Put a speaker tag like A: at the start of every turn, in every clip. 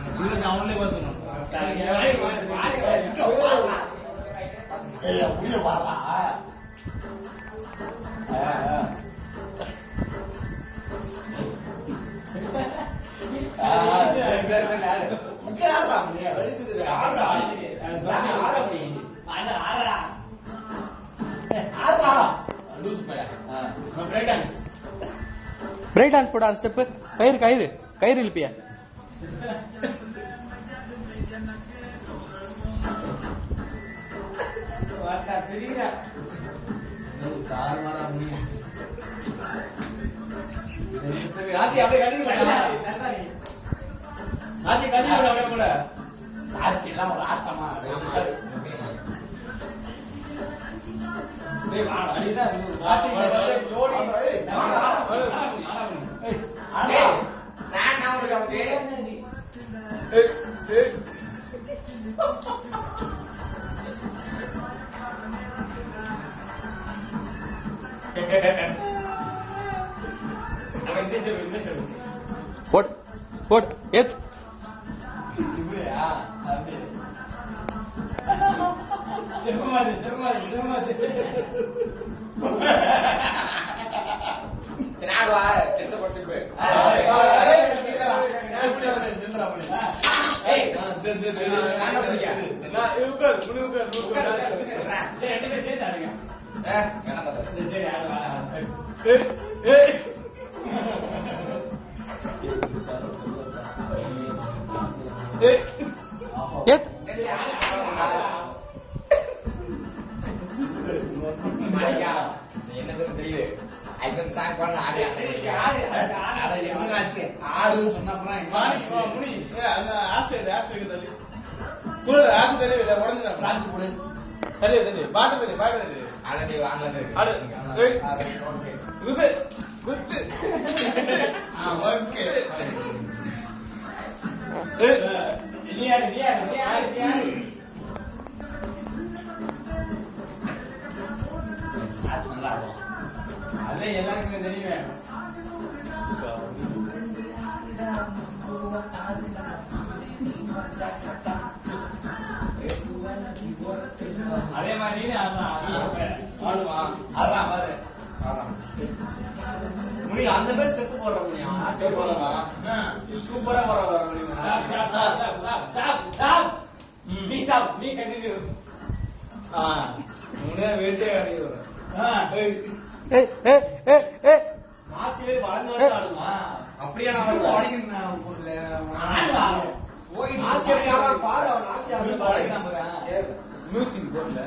A: அவங்களே பார்த்துக்கணும்.
B: புரிய பாருடா.
C: பிரேக் டான்ஸ் போட ஸ்டெப். கயிறு கயிறு கயிறு இழுப்பிய.
B: ஆட்சி எல்லாம் ஒரு ஆட்டமா
C: போட் போட் ஏத். ஏத்.
B: ஆடு சொன்ன அதே எல்லாருக்குமே தெரியுமே. அதே மாதிரி ஆடுவான். அதான் பாரு முனி அந்த பேர் ஸ்டெப் போடுற முடியும். ஸ்டெப் போடலாம் சூப்பரா போட வர முடியும். நீ கண்டினியூ. வேட்டே அடி வரும். மாச்சிலே வளர்ந்து வந்து ஆடுமா? அப்படியே நான் வந்து உடைக்கணும் பாரு. அவன் ஆட்சி உடைக்கிறான் மியூசிக் போர்ட்ல.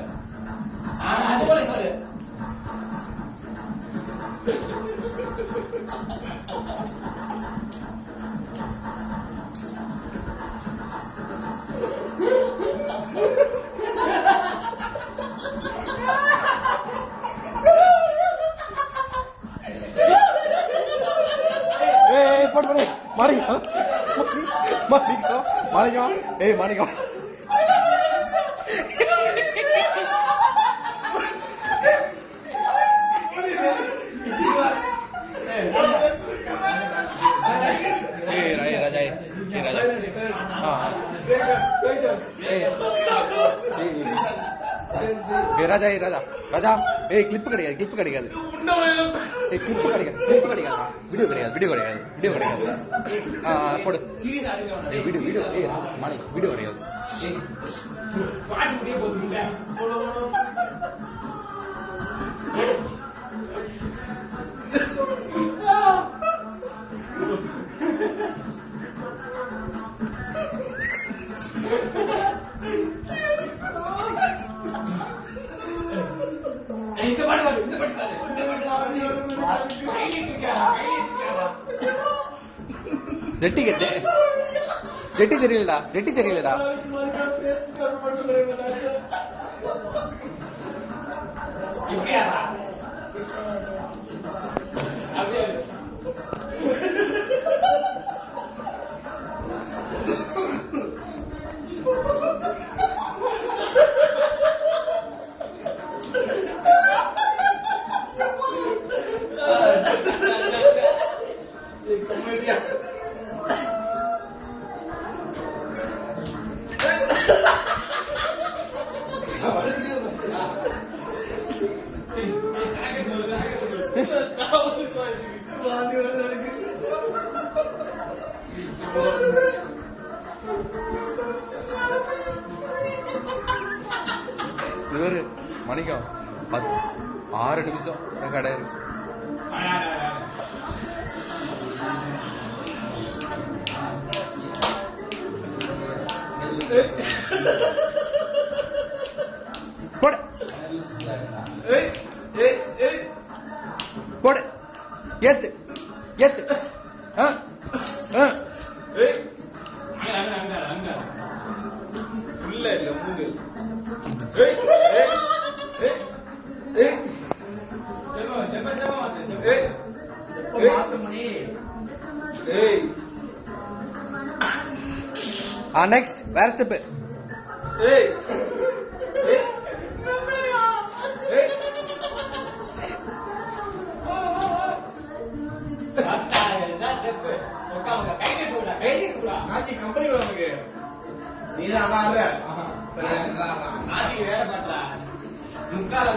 C: போட்டு போடு. மாணிக்கம் மாணிக்கம் மாணிக்கம். ஏய் மாணிக்கம். राजा राजा राजा राजा क्लिप கிடைக்காது வீடியோ கிடைக்காது போடு வீடியோ மாணி வீடியோ கிடைக்காது. ஜெட்டி தெரியலடா. இவரு மணிக்கம் 6 நிமிஷம் கடை போடு போடு ஏத்து ஏத்து நெக்ஸ்ட் வேற ஸ்டெப்
B: கம்பெனி உனக்கு நீதான் வேலை பண்ற முக்கால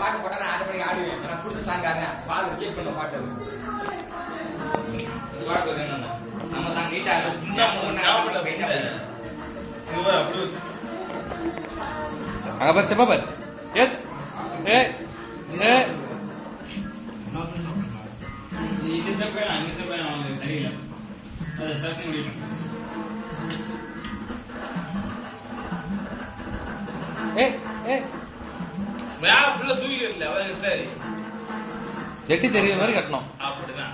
B: பாட்டு போட்டா நான் ஆட்டோமேட்டிக் ஆடுவேன். நான் புடிச்ச சாங் ஆடுறேன். பால் கேட் பண்ண பாட்டு பாட்டு நம்ம சாங் நீட்டா
C: அங்க பாரு செப்பா பாரு
B: இது செப்பேன் அங்க செப்பேன் அவங்களுக்கு தெரியல அதை சர்ச் முடியும்.
C: ஜெட்டி தெரிய மாதிரி கட்டணும்.
B: அப்படிதான்